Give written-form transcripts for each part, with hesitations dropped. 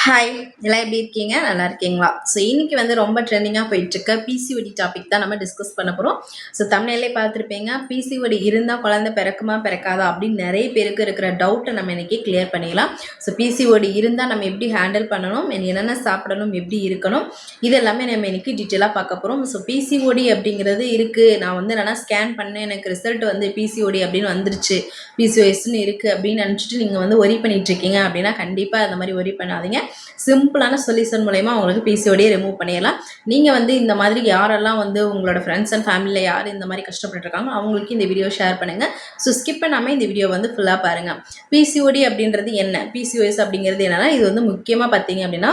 Hi, எல்லாம் எப்படி இருக்கீங்க? நல்லா இருக்கீங்களா? ஸோ இன்னைக்கு வந்து ரொம்ப ட்ரெண்டிங்காக போயிட்டுருக்க பிசிஓடி டாபிக் தான் நம்ம டிஸ்கஸ் பண்ண போகிறோம். ஸோ தமிழ்லே பார்த்துருப்பீங்க, பிசிஓடி இருந்தால் குழந்தை பிறக்குமா பிறக்காதா அப்படின்னு நிறைய பேருக்கு இருக்கிற டவுட்டை நம்ம இன்னைக்கு கிளியர் பண்ணிடலாம். ஸோ பிசிஓடி இருந்தால் நம்ம எப்படி ஹேண்டில் பண்ணணும், என்னென்ன சாப்பிடணும், எப்படி இருக்கணும், இது எல்லாமே நம்ம இன்னைக்கு டீட்டெயிலாக பார்க்க போகிறோம். ஸோ பிசிஓடி அப்படிங்கிறது இருக்குது, நான் வந்து என்னென்னா ஸ்கேன் பண்ணேன், எனக்கு ரிசல்ட் வந்து பிசிஓடி அப்படின்னு வந்துருச்சு, பிசிஓஎஸ்ன்னு இருக்குது அப்படின்னு நினச்சிட்டு நீங்கள் வந்து ஒரி பண்ணிட்டு இருக்கீங்க அப்படின்னா கண்டிப்பாக அந்த மாதிரி ஒரி பண்ணாதீங்க. சிம்பிளான சொல்யூஷன் மூலயமா உங்களுக்கு பிசிஓடியை ரிமூவ் பண்ணிடலாம். நீங்கள் வந்து இந்த மாதிரி யாரெல்லாம் வந்து உங்களோட ஃப்ரெண்ட்ஸ் அண்ட் ஃபேமிலியில் யார் இந்த மாதிரி கஷ்டப்பட்டு இருக்காங்க அவங்களுக்கு இந்த வீடியோ ஷேர் பண்ணுங்கள். ஸோ ஸ்கிப் பண்ணாமல் இந்த வீடியோ வந்து ஃபுல்லாக பாருங்கள். பிசிஓடி அப்படின்றது என்ன, பிசிஓஎஸ் அப்படிங்கிறது என்னன்னா, இது வந்து முக்கியமாக பார்த்தீங்க அப்படின்னா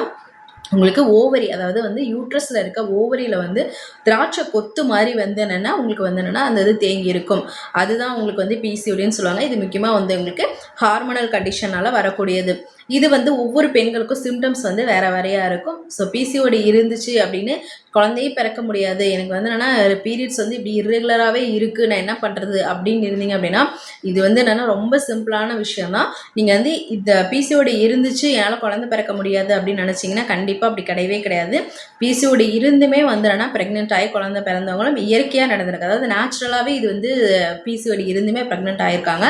உங்களுக்கு ஓவரி, அதாவது வந்து யூட்ரஸில் இருக்க ஓவரியில் வந்து திராட்சை கொத்து மாதிரி வந்து என்னென்னா உங்களுக்கு வந்து என்னென்னா அந்த இது தேங்கி இருக்கும். அதுதான் உங்களுக்கு வந்து பிசிஓடின்னு சொல்லுவாங்க. இது முக்கியமாக வந்து உங்களுக்கு ஹார்மோனல் கண்டிஷனால் வரக்கூடியது. இது வந்து ஒவ்வொரு பெண்களுக்கும் சிம்டம்ஸ் வந்து வேறு வேறையாக இருக்கும். ஸோ பிசிஓடி இருந்துச்சு அப்படின்னு குழந்தையே பிறக்க முடியாது, எனக்கு வந்து என்னென்னா பீரியட்ஸ் வந்து இப்படி இர்ரெகுலராகவே இருக்குது, நான் என்ன பண்ணுறது அப்படின்னு இருந்தீங்க அப்படின்னா, இது வந்து என்னென்னா ரொம்ப சிம்பிளான விஷயம் தான். நீங்கள் வந்து இந்த பிசிஓடி இருந்துச்சு என்னால் குழந்தை பிறக்க முடியாது அப்படின்னு நினச்சிங்கன்னா கண்டிப்பாக அப்படி கிடையவே கிடையாது. பிசிஓடி இருந்துமே வந்து என்னென்னா ப்ரெக்னென்ட் ஆகி குழந்தை பிறந்தவங்களும் இயற்கையாக நடந்திருக்கு. அதாவது நேச்சுரலாகவே இது வந்து பிசிஓடி இருந்துமே ப்ரெக்னென்ட் ஆகியிருக்காங்க.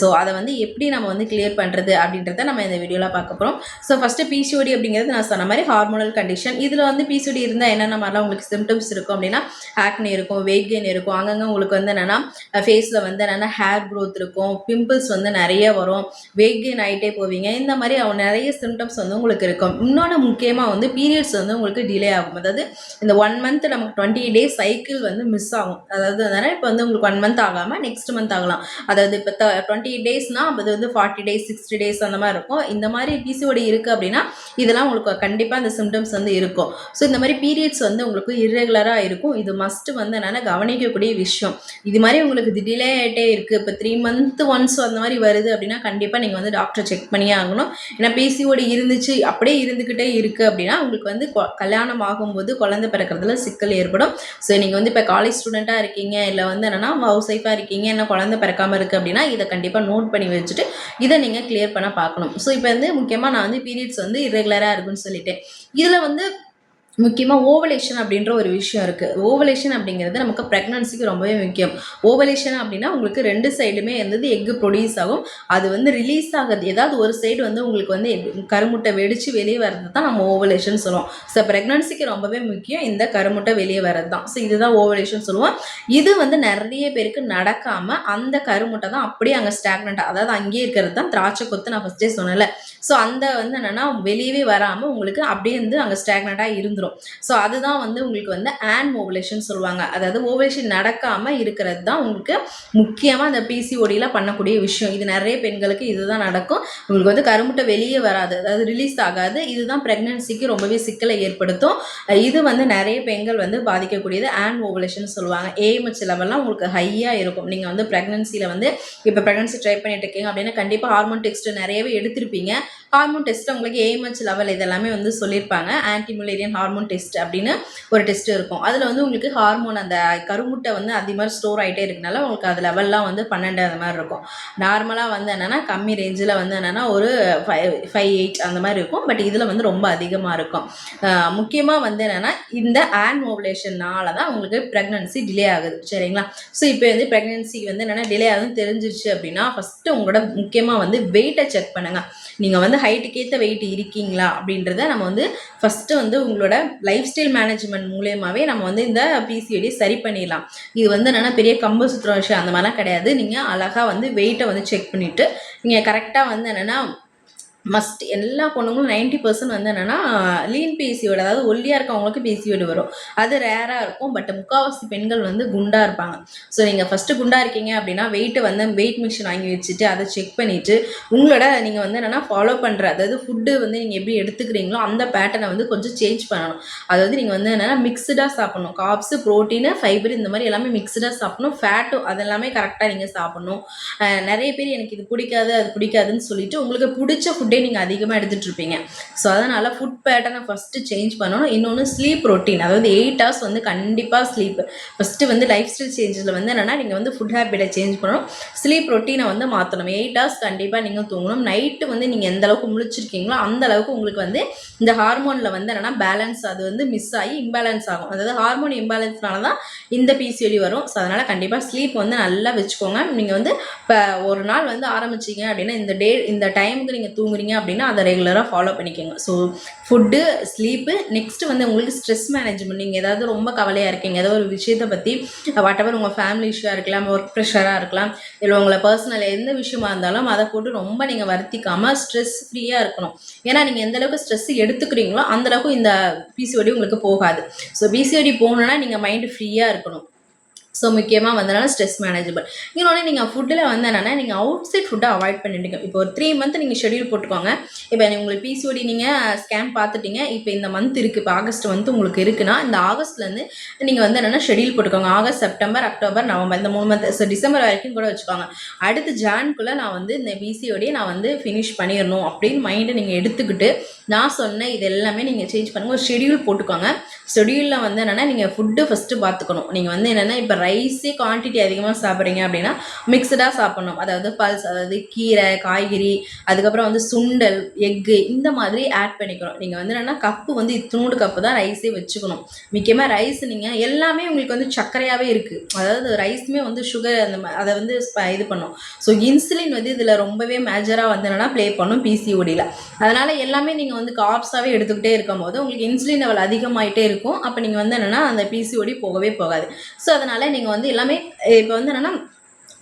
ஸோ அதை வந்து எப்படி நம்ம வந்து கிளியர் பண்ணுறது அப்படின்றத நம்ம இந்த வீடியோவில் பார்க்க போகிறோம். ஸோ ஃபஸ்ட்டு பிசிஓடி அப்படிங்கிறது நான் சொன்ன மாதிரி ஹார்மோனல் கண்டிஷன். இதில் வந்து பிசிஓடி இருந்தால் என்னென்ன மாதிரிலாம் உங்களுக்கு சிம்டம்ஸ் இருக்கும் அப்படின்னா, ஆக்னி இருக்கும், வெயிட் கெயின் இருக்கும், அங்கங்கே உங்களுக்கு வந்து என்னென்னா ஃபேஸில் வந்து என்னென்னா ஹேர் க்ரோத் இருக்கும், பிம்பிள்ஸ் வந்து நிறைய வரும், வெயிட் கெயின் ஆகிட்டே போவீங்க. இந்த மாதிரி நிறைய சிம்டம்ஸ் வந்து உங்களுக்கு இருக்கும். இன்னொன்று முக்கியமாக வந்து பீரியட்ஸ் வந்து உங்களுக்கு டிலே ஆகும். அதாவது இந்த 1 மந்த் நமக்கு 20 டேஸ் சைக்கிள் வந்து மிஸ் ஆகும். அதாவது அதனால் இப்போ வந்து உங்களுக்கு 1 மந்த் ஆகாமல் நெக்ஸ்ட் மந்த் ஆகலாம். அதாவது இப்போ 20 டேஸ்னால் அது வந்து 40 டேஸ் 60 டேஸ் அந்த மாதிரி இருக்கும். இந்த மாதிரி பிசிஓடி இருக்குது அப்படின்னா இதெல்லாம் உங்களுக்கு கண்டிப்பாக அந்த சிம்டம்ஸ் வந்து இருக்கும். ஸோ இந்த மாதிரி பீரியட்ஸ் வந்து உங்களுக்கு இர்ரெகுலராக இருக்கும். இது மஸ்ட்டு வந்து என்னென்னா கவனிக்கக்கூடிய விஷயம். இது மாதிரி உங்களுக்கு டிலே ஆகிட்டே இருக்குது, இப்போ 3 மந்த் ஒன்ஸ் அந்த மாதிரி வருது அப்படின்னா கண்டிப்பாக நீங்கள் வந்து டாக்டரை செக் பண்ணியே ஆகணும். ஏன்னா பிசிஓடி இருந்துச்சு அப்படியே இருந்துக்கிட்டே இருக்குது அப்படின்னா உங்களுக்கு வந்து கல்யாணம் ஆகும்போது குழந்தை பிறக்கிறதுல சிக்கல் ஏற்படும். ஸோ நீங்கள் வந்து இப்போ காலேஜ் ஸ்டூடெண்ட்டாக இருக்கீங்க, இல்லை வந்து என்னென்னா ஹவுஸ் ஒய்ஃபாக இருக்கீங்க, என்ன குழந்தை பிறக்காமல் இருக்குது அப்படின்னா இதை கண்டிப்பாக நோட் பண்ணி வச்சுட்டு இதை நீங்கள் கிளியர் பண்ண பார்க்கணும். ஸோ இப்போ வந்து முக்கியமாக நான் வந்து பீரியட்ஸ் வந்து இர்ரெகுலராக இருக்குன்னு சொல்லிட்டேன். இதில் வந்து முக்கியமாக ஓவலேஷன் அப்படின்ற ஒரு விஷயம் இருக்குது. ஓவலேஷன் அப்படிங்கிறது நமக்கு ப்ரெக்னன்சிக்கு ரொம்பவே முக்கியம். ஓவலேஷன் அப்படின்னா உங்களுக்கு 2 சைடுமே வந்து எக்கு ப்ரொடியூஸ் ஆகும். அது வந்து ரிலீஸ் ஆகுது, ஏதாவது ஒரு சைடு வந்து உங்களுக்கு வந்து கருமுட்டை வெடித்து வெளியே வர்றது தான் நம்ம ஓவலேஷன் சொல்லுவோம். ஸோ ப்ரெக்னன்சிக்கு ரொம்பவே முக்கியம் இந்த கருமுட்டை வெளியே வர்றது தான். ஸோ இதுதான் ஓவலேஷன் சொல்லுவோம். இது வந்து நிறைய பேருக்கு நடக்காமல் அந்த கருமுட்டை தான் அப்படியே அங்கே ஸ்டாக்னண்ட்டாக, அதாவது அங்கேயே இருக்கிறது தான் திராட்சை கொத்து நான் ஃபஸ்ட்டே சொன்னல. ஸோ அந்த வந்து என்னென்னா வெளியவே வராமல் உங்களுக்கு அப்படியே வந்து அங்கே ஸ்டாக்னண்ட்டாக இருந்துடும். ஸோ அதுதான் வந்து உங்களுக்கு வந்து ஆன் ஓவலேஷன் சொல்லுவாங்க. அதாவது ஓவலேஷன் நடக்காமல் இருக்கிறது தான் உங்களுக்கு முக்கியமாக அந்த பிசிஓடியில் பண்ணக்கூடிய விஷயம். இது நிறைய பெண்களுக்கு இதுதான் நடக்கும். உங்களுக்கு வந்து கருமுட்டை வெளியே வராது, அதாவது ரிலீஸ் ஆகாது. இதுதான் ப்ரெக்னன்சிக்கு ரொம்பவே சிக்கலை ஏற்படுத்தும். இது வந்து நிறைய பெண்கள் வந்து பாதிக்கக்கூடியது ஆன் ஓவலேஷன் சொல்லுவாங்க. ஏஎம்ஹெச் லெவல்லாம் உங்களுக்கு ஹையாக இருக்கும். நீங்கள் வந்து ப்ரெக்னன்சியில் வந்து இப்போ ப்ரெக்னன்சி ட்ரை பண்ணிட்டு இருக்கீங்க அப்படின்னா கண்டிப்பாக ஹார்மோன் டெஸ்ட் நிறையவே எடுத்திருப்பீங்க. ஹார்மோன் டெஸ்ட் உங்களுக்கு ஏஎம்ஹெச் லெவல் இதெல்லாமே வந்து சொல்லியிருப்பாங்க. ஆன்டிமுலேரியன் ஹார்மோன் டெஸ்ட் அப்படின்னு ஒரு டெஸ்ட் இருக்கும். அதில் வந்து உங்களுக்கு ஹார்மோன் அந்த கருமுட்டை வந்து அதிகமாக ஸ்டோர் ஆகிட்டே இருக்கனால உங்களுக்கு அது லெவல்லாம் வந்து 12 அந்த மாதிரி இருக்கும். நார்மலாக வந்து என்னென்னா கம்மி ரேஞ்சில் வந்து என்னென்னா ஒரு 5-8 அந்த மாதிரி இருக்கும். பட் இதில் வந்து ரொம்ப அதிகமாக இருக்கும். முக்கியமாக வந்து என்னென்னா இந்த ஆன் ஓவலேஷன்னால தான் உங்களுக்கு ப்ரெக்னன்சி டிலே ஆகுது. சரிங்களா? ஸோ இப்போ வந்து ப்ரெக்னன்சி வந்து என்னென்னா டிலே ஆகுதுன்னு தெரிஞ்சிருச்சு அப்படின்னா ஃபஸ்ட்டு உங்களோட முக்கியமாக வந்து வெயிட்டை செக் பண்ணுங்கள். நீங்கள் வந்து ஹைட்டுக்கு ஏற்ற வெயிட் இருக்கீங்களா அப்படின்றத நம்ம வந்து ஃபஸ்ட்டு வந்து உங்களோட லைஃப் ஸ்டைல் மேனேஜ்மெண்ட் மூலியமாகவே நம்ம வந்து இந்த பிசிஓடி சரி பண்ணிடலாம். இது வந்து என்னென்னா பெரிய கம்பு சுற்றுற விஷயம் அந்த மாதிரிலாம் கிடையாது. நீங்கள் அழகாக வந்து வெயிட்டை வந்து செக் பண்ணிவிட்டு நீங்கள் கரெக்டாக வந்து என்னென்னா மஸ்ட் எல்லா பொண்ணுங்களும் 90% வந்து என்னென்னா லீன் பிசிஓடி, அதாவது ஒல்லியாக இருக்கவங்களுக்கு பிசிஓடி வரும். அது ரேராக இருக்கும். பட் முக்கால்வாசி பெண்கள் வந்து குண்டாக இருப்பாங்க. ஸோ நீங்கள் ஃபஸ்ட்டு குண்டாக இருக்கீங்க அப்படின்னா வெயிட் மிஷின் வாங்கி வச்சுட்டு அதை செக் பண்ணிவிட்டு உங்களோட நீங்கள் வந்து என்னென்னா ஃபாலோ பண்ணுற, அதாவது ஃபுட்டு வந்து நீங்கள் எப்படி எடுத்துக்கிறீங்களோ அந்த பேட்டர்னை வந்து கொஞ்சம் சேஞ்ச் பண்ணணும். அதாவது நீங்கள் வந்து என்னென்னா மிக்ஸ்டாக சாப்பிட்ணும். கார்ப்ஸு, ப்ரோட்டீனு, ஃபைபர் இந்த மாதிரி எல்லாமே மிக்ஸ்டாக சாப்பிட்ணும். ஃபேட்டும் அதெல்லாமே கரெக்டாக நீங்கள் சாப்பிட்ணும். நிறைய பேர் எனக்கு இது பிடிக்காது அது பிடிக்காதுன்னு சொல்லிட்டு உங்களுக்கு பிடிச்ச ஃபுட் ஃபுட்டே நீங்கள் அதிகமாக எடுத்துகிட்டு இருப்பீங்க. ஸோ அதனால் ஃபுட் பேட்டர்னை ஃபஸ்ட்டு சேஞ்ச் பண்ணணும். இன்னொன்று ஸ்லீப் ரொட்டீன், அதாவது 8 hours வந்து கண்டிப்பாக ஸ்லீப். ஃபஸ்ட்டு வந்து லைஃப் ஸ்டைல் சேஞ்சஸில் வந்து என்னென்னா நீங்கள் வந்து ஃபுட் ஹேபிட்டை சேஞ்ச் பண்ணணும், ஸ்லீப் ரொட்டீனை வந்து மாற்றணும். 8 hours கண்டிப்பாக நீங்கள் தூங்கணும். நைட்டு வந்து நீங்கள் எந்த அளவுக்கு முழிச்சிருக்கீங்களோ அந்த அளவுக்கு உங்களுக்கு வந்து இந்த ஹார்மோனில் வந்து என்னென்னா பேலன்ஸ் அது வந்து மிஸ் ஆகி இம்பேலன்ஸ் ஆகும். அதாவது ஹார்மோன் இம்பேலன்ஸ்னால தான் இந்த பிசிஓடி வரும். ஸோ அதனால் கண்டிப்பாக ஸ்லீப் வந்து நல்லா வச்சுக்கோங்க. நீங்கள் வந்து இப்போ ஒரு நாள் வந்து ஆரம்பிச்சிங்க அப்படின்னா இந்த டைமுக்கு நீங்கள் தூங்குறீங்க அப்படின்னா அதை ரெகுலராக ஃபாலோ பண்ணிக்கோங்க. ஸோ ஃபுட்டு, ஸ்லீப்பு, நெக்ஸ்ட்டு வந்து உங்களுக்கு ஸ்ட்ரெஸ் மேனேஜ்மெண்ட். நீங்கள் ஏதாவது ரொம்ப கவலையாக இருக்கீங்க, ஏதோ ஒரு விஷயத்தை பற்றி, வாட் எவர் உங்கள் ஃபேமிலி இஷ்யூவாக இருக்கலாம், ஒர்க் ப்ரெஷராக இருக்கலாம், இல்லை உங்களை பர்சனல் எந்த விஷயமா இருந்தாலும் அதை போட்டு ரொம்ப நீங்கள் வருத்திக்காமல் ஸ்ட்ரெஸ் ஃப்ரீயாக இருக்கணும். ஏன்னா நீங்கள் எந்த அளவுக்கு ஸ்ட்ரெஸ் எடுத்துக்கிறீங்களோ அந்தளவுக்கு இந்த பிசிஓடி உங்களுக்கு போகாது. ஸோ பிசிஓடி போகணுன்னா நீங்கள் மைண்டு ஃப்ரீயாக இருக்கணும். ஸோ முக்கியமாக வந்தனால ஸ்ட்ரெஸ் மேனேஜ்மெண்ட். இன்னொன்று நீங்கள் ஃபுட்டில் வந்து என்னென்னா நீங்கள் அவுட் சைட் ஃபுட்டை அவாய்ட் பண்ணிட்டீங்க. இப்போ ஒரு 3 month நீங்கள் ஷெடியூல் போட்டுக்கோங்க. இப்போ உங்களுக்கு பிசிஓடி நீங்கள் ஸ்கேன் பார்த்துட்டீங்க, இப்போ இந்த மந்த் இருக்குது, இப்போ ஆகஸ்ட் வந்து உங்களுக்கு இருக்குன்னா இந்த ஆகஸ்ட்லேருந்து நீங்கள் வந்து என்னென்னா ஷெடியூல் போட்டுக்கோங்க. ஆகஸ்ட், செப்டம்பர், அக்டோபர், நவம்பர் இந்த 3 month. ஸோ டிசம்பர் வரைக்கும் கூட வச்சுக்கோங்க. அடுத்து ஜான்குள்ளே நான் வந்து இந்த பிசிஓடியை நான் வந்து ஃபினிஷ் பண்ணிடணும் அப்படின்னு மைண்டை நீங்கள் எடுத்துக்கிட்டு நான் சொன்னேன் இது எல்லாமே நீங்கள் சேஞ்ச் பண்ணுங்கள். ஒரு ஷெடியூல் போட்டுக்கோங்க. ஷெடியூலில் வந்து என்னென்னா நீங்கள் ஃபுட்டு ஃபஸ்ட்டு பார்த்துக்கணும். நீங்கள் வந்து என்னென்னா இப்போ ரைஸே குவான்டிட்டி அதிகமாக சாப்பிட்றீங்க அப்படின்னா மிக்சடாக சாப்பிட்ணும். அதாவது பல்ஸ், அதாவது கீரை, காய்கறி, அதுக்கப்புறம் வந்து சுண்டல், எக்கு இந்த மாதிரி ஆட் பண்ணிக்கணும். நீங்கள் வந்து என்னென்னா கப்பு வந்து இத்தனோடு கப்பு தான் ரைஸே வச்சுக்கணும். முக்கியமாக ரைஸ் நீங்கள் எல்லாமே உங்களுக்கு வந்து சர்க்கரையாகவே இருக்குது. அதாவது ரைஸுமே வந்து சுகர் அதை வந்து இது பண்ணும். ஸோ இன்சுலின் வந்து இதில் ரொம்பவே மேஜராக வந்து என்னென்னா ப்ளே பண்ணும் பிசிஓடியில். அதனால் எல்லாமே நீங்கள் வந்து கார்ப்ஸாகவே எடுத்துக்கிட்டே இருக்கும் போது உங்களுக்கு இன்சுலின் லெவல் அதிகமாகிட்டே இருக்கும். அப்போ நீங்கள் வந்து என்னென்னா அந்த பிசிஓடி போகவே போகாது. ஸோ அதனால் நீங்கள் வந்து எல்லாமே இப்போ வந்து என்னென்னா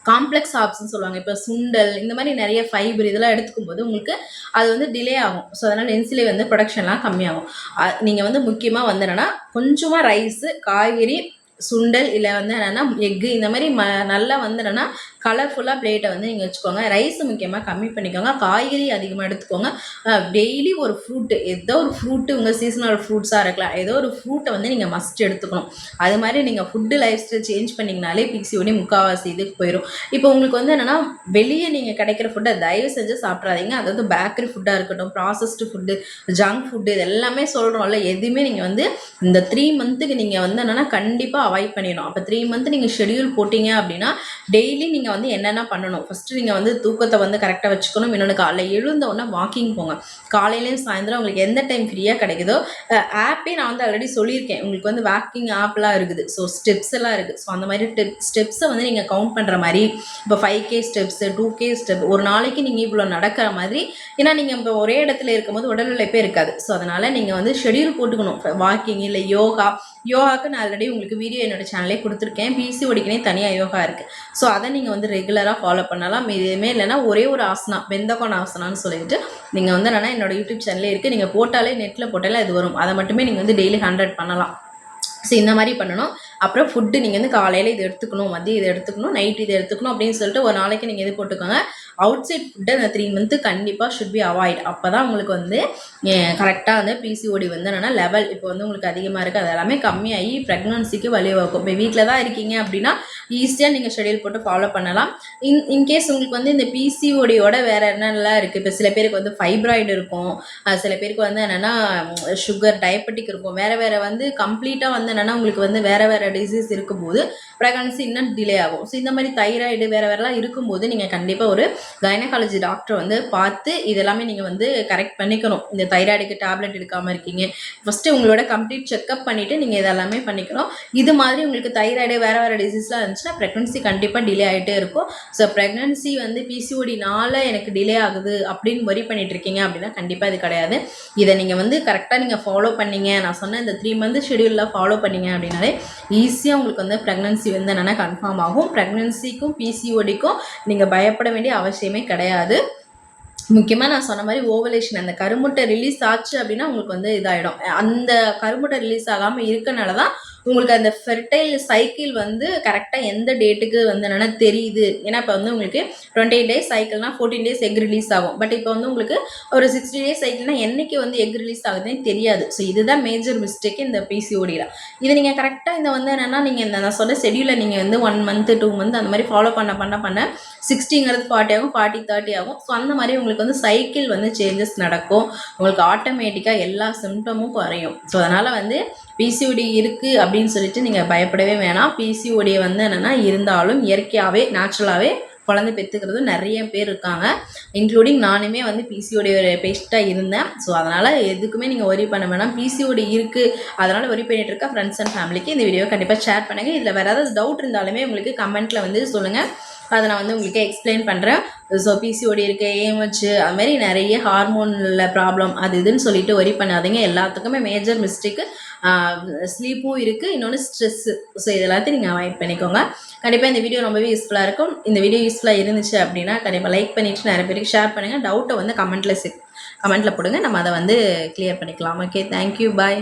காம்ப்ளெக்ஸ் ஆப்ஸ்ன்னு சொல்லுவாங்க. இப்போ சுண்டல் இந்த மாதிரி நிறைய ஃபைபர் இதெல்லாம் எடுத்துக்கும் போது உங்களுக்கு அது வந்து டிலே ஆகும். ஸோ அதனால் இன்சுலின் வந்து ப்ரொடக்ஷன்லாம் கம்மியாகும். நீங்கள் வந்து முக்கியமாக வந்து என்னென்னா கொஞ்சமாக ரைஸு, காய்கறி, சுண்டல், இல்லை வந்து என்னென்னா எக்கு இந்த மாதிரி நல்லா வந்து என்னென்னா கலர்ஃபுல்லாக பிளேட்டை வந்து நீங்கள் வச்சுக்கோங்க. ரைஸு முக்கியமாக கம்மி பண்ணிக்கோங்க. காய்கறி அதிகமாக எடுத்துக்கோங்க. டெய்லி ஒரு ஃப்ரூட்டு, ஏதோ ஒரு ஃப்ரூட்டு, உங்கள் சீசனல் ஃப்ரூட்ஸாக இருக்கலாம், ஏதோ ஒரு ஃப்ரூட்டை வந்து நீங்கள் மஸ்ட் எடுத்துக்கணும். அது மாதிரி நீங்கள் ஃபுட்டு லைஃப் ஸ்டைல் சேஞ்ச் பண்ணிங்கனாலே பிசிஓடி முக்கால்வாசி இதுக்கு போயிடும். இப்போ உங்களுக்கு வந்து என்னென்னா வெளியே நீங்கள் கிடைக்கிற ஃபுட்டை தயவு செஞ்சு சாப்பிட்றாதீங்க. அதாவது பேக்கரி ஃபுட்டாக இருக்கட்டும், ப்ராசஸ்டு ஃபுட்டு, ஜங்க் ஃபுட்டு, இது எல்லாமே சொல்கிறோம்ல, எதுவுமே நீங்கள் வந்து இந்த 3 months நீங்கள் வந்து என்னென்னா கண்டிப்பாக அவாய்ட் பண்ணிடணும். அப்போ 3 months நீங்கள் ஷெடியூல் போட்டிங்க அப்படின்னா டெய்லி நீங்கள் வந்து என்னென்ன பண்ணணும், ஃபஸ்ட்டு நீங்கள் வந்து தூக்கத்தை வந்து கரெக்டாக வச்சுக்கணும். இன்னொன்று காலையில் எழுந்தவுடனே வாக்கிங் போங்க. காலையிலேயும் சாயந்தரம் உங்களுக்கு எந்த டைம் ஃப்ரீயாக கிடைக்குதோ, ஆப்பே நான் வந்து ஆல்ரெடி சொல்லியிருக்கேன், உங்களுக்கு வந்து வாக்கிங் ஆப்லாம் இருக்குது. ஸோ ஸ்டெப்ஸ் எல்லாம் இருக்குது. ஸோ அந்த மாதிரி ஸ்டெப்ஸை வந்து நீங்கள் கவுண்ட் பண்ணுற மாதிரி இப்போ 5K ஸ்டெப்ஸு, 2K ஸ்டெப், ஒரு நாளைக்கு நீங்கள் இவ்வளோ நடக்கிற மாதிரி. ஏன்னா நீங்கள் இப்போ ஒரே இடத்துல இருக்கும்போது உடல் உழைப்பே இருக்காது. ஸோ அதனால் நீங்கள் வந்து ஷெடியூல் போட்டுக்கணும். வாக்கிங் இல்லை யோகாவுக்கு நான் ஆல்ரெடி உங்களுக்கு வீடியோ என்னோட சேனலே கொடுத்துருக்கேன். பிசிஓடிக்குனே தனியாக யோகா இருக்குது. ஸோ அதை நீங்கள் வந்து ரெகுலராக ஃபாலோ பண்ணலாம். எதுவுமே இல்லைன்னா ஒரே ஒரு ஆசனா, பெந்தகோன ஆசனான்னு சொல்லிட்டு நீங்கள் வந்து என்னென்னா என்னோட யூடியூப் சேனலே இருக்குது. நீங்கள் போட்டாலே நெட்டில் போட்டாலே இது வரும். அதை மட்டுமே நீங்கள் வந்து டெய்லி 100 பண்ணலாம். ஸோ இந்த மாதிரி பண்ணணும். அப்புறம் ஃபுட்டு நீங்கள் வந்து காலையில் இது எடுத்துக்கணும், மதியம் இது எடுத்துக்கணும், நைட் இது எடுத்துக்கணும் அப்படின்னு சொல்லிட்டு ஒரு நாளைக்கு நீங்கள் இது போட்டுக்கோங்க. அவுட் சைட் ஃபுட்டை அந்த 3 months கண்டிப்பாக ஷுட் பி அவாய்ட். அப்போ தான் உங்களுக்கு வந்து கரெக்டாக வந்து பிசிஓடி வந்து என்னென்னா லெவல் இப்போ வந்து உங்களுக்கு அதிகமாக இருக்குது, அது எல்லாமே கம்மியாகி ப்ரெக்னன்சிக்கு வழிவகுக்கும். இப்போ வீட்டில் தான் இருக்கீங்க அப்படின்னா ஈஸியாக நீங்கள் ஷெடியூல் போட்டு ஃபாலோ பண்ணலாம். இன்கேஸ் உங்களுக்கு வந்து இந்த பிசிஓடியோட வேறு என்னென்னலாம் இருக்குது, இப்போ சில பேருக்கு வந்து ஃபைப்ராய்டு இருக்கும், சில பேருக்கு வந்து என்னென்னா சுகர், டயபெட்டிக் இருக்கும், வேறு வந்து கம்ப்ளீட்டாக வந்து என்னென்னா உங்களுக்கு வந்து வேறு டிசீஸ் இருக்கும்போது ப்ரெக்னன்சி இன்னும் டிலே ஆகும். ஸோ இந்த மாதிரி தைராய்டு வேறெல்லாம் இருக்கும்போது நீங்கள் கண்டிப்பாக ஒரு கைனகாலஜி டாக்டர் வந்து பார்த்து இதெல்லாமே நீங்கள் வந்து கரெக்ட் பண்ணிக்கணும். இந்த தைராய்டுக்கு டேப்லெட் எடுக்காமல் இருக்கீங்க, ஃபஸ்ட்டு உங்களோட கம்ப்ளீட் செக்அப் பண்ணிவிட்டு நீங்கள் இதெல்லாமே பண்ணிக்கணும். இது மாதிரி உங்களுக்கு தைராய்டு வேறு டிசீஸ்லாம் இருந்துச்சுன்னா ப்ரெக்னன்சி கண்டிப்பாக டிலே ஆகிட்டே இருக்கும். ஸோ ப்ரெக்னன்சி வந்து பிசிஓடினால எனக்கு டிலே ஆகுது அப்படின்னு வரி பண்ணிட்டு இருக்கீங்க அப்படின்னா கண்டிப்பாக இது கிடையாது. இதை நீங்கள் வந்து கரெக்டாக நீங்கள் ஃபாலோ பண்ணீங்க, நான் சொன்ன இந்த 3 months ஷெடியூலில் ஃபாலோ பண்ணீங்க அப்படின்னாலே ஈஸியாக உங்களுக்கு வந்து ப்ரெக்னன்சி வந்து என்னென்னா கன்ஃபார்ம் ஆகும். ப்ரெக்னன்சிக்கும் பிசிஓடிக்கும் நீங்கள் பயப்பட வேண்டிய அவசியமே கிடையாது. முக்கியமாக நான் சொன்ன மாதிரி ஓவலேஷன், அந்த கருமுட்டை ரிலீஸ் ஆச்சு அப்படின்னா உங்களுக்கு வந்து இதாகிடும். அந்த கருமுட்டை ரிலீஸ் ஆகாமல் இருக்கனால தான் உங்களுக்கு அந்த ஃபெர்டைல் சைக்கிள் வந்து கரெக்டாக எந்த டேட்டுக்கு வந்து என்னென்னா தெரியுது. ஏன்னா இப்போ வந்து உங்களுக்கு 28 டேஸ் சைக்கிள்னா 14 டேஸ் எக் ரிலீஸ் ஆகும். பட் இப்போ வந்து உங்களுக்கு ஒரு 60 டேஸ் சைக்கிள்னா என்னைக்கு வந்து எக் ரிலீஸ் ஆகுதுன்னு தெரியாது. ஸோ இதுதான் மேஜர் மிஸ்டேக் இந்த பிசிஓடியில். இது நீங்கள் கரெக்டாக இந்த வந்து என்னென்னா நீங்கள் இந்த நான் சொன்ன ஷெடியூலை நீங்கள் வந்து 1 மந்த் 2 மந்த் அந்த மாதிரி ஃபாலோ பண்ண 60ங்கிறது 40 ஆகும், 40 30 ஆகும். ஸோ அந்த மாதிரி உங்களுக்கு வந்து சைக்கிள் வந்து சேஞ்சஸ் நடக்கும். உங்களுக்கு ஆட்டோமேட்டிக்காக எல்லா சிம்டமும் குறையும். ஸோ அதனால் வந்து பிசிஓடி இருக்குது அப்படின்னு சொல்லிட்டு நீங்கள் பயப்படவே வேணாம். பிசிஓடியை வந்து என்னென்னா இருந்தாலும் இயற்கையாகவே நேச்சுரலாகவே குழந்தை பெற்றுக்கிறது நிறைய பேர் இருக்காங்க. இன்க்ளூடிங் நானுமே வந்து பிசிஓடி பேஷண்ட்டாக இருந்தேன். ஸோ அதனால் எதுக்குமே நீங்கள் ஒரி பண்ண வேணாம். பிசிஓடி இருக்குது அதனால் ஒரி பண்ணிகிட்டு இருக்க ஃப்ரெண்ட்ஸ் அண்ட் ஃபேமிலிக்கு இந்த வீடியோ கண்டிப்பாக ஷேர் பண்ணுங்கள். இதில் வேறு ஏதாவது டவுட் இருந்தாலுமே உங்களுக்கு கமெண்ட்டில் வந்து சொல்லுங்கள். அதை நான் வந்து உங்களுக்கு எக்ஸ்பிளைன் பண்ணுறேன். ஸோ பிசிஓடி இருக்குது, ஏஎம்ஹெச், அதுமாரி நிறைய ஹார்மோனில் ப்ராப்ளம் அது இதுன்னு சொல்லிட்டு ஒரி பண்ணாதீங்க. எல்லாத்துக்குமே மேஜர் மிஸ்டேக்கு ஸ்லீப்பும் இருக்குது, இன்னொன்று ஸ்ட்ரெஸ்ஸு. ஸோ இது எல்லாத்தையும் நீங்கள் அவாய்ட் பண்ணிக்கோங்க. கண்டிப்பாக இந்த வீடியோ ரொம்பவே யூஸ்ஃபுல்லாக இருக்கும். இந்த வீடியோ யூஸ்ஃபுல்லாக இருந்துச்சு அப்படின்னா கண்டிப்பாக லைக் பண்ணிவிட்டு நிறைய பேருக்கு ஷேர் பண்ணுங்கள். டவுட்டை வந்து கமெண்ட்டில் போடுங்க. நம்ம அதை வந்து கிளியர் பண்ணிக்கலாம். ஓகே, தேங்க்யூ, பாய்.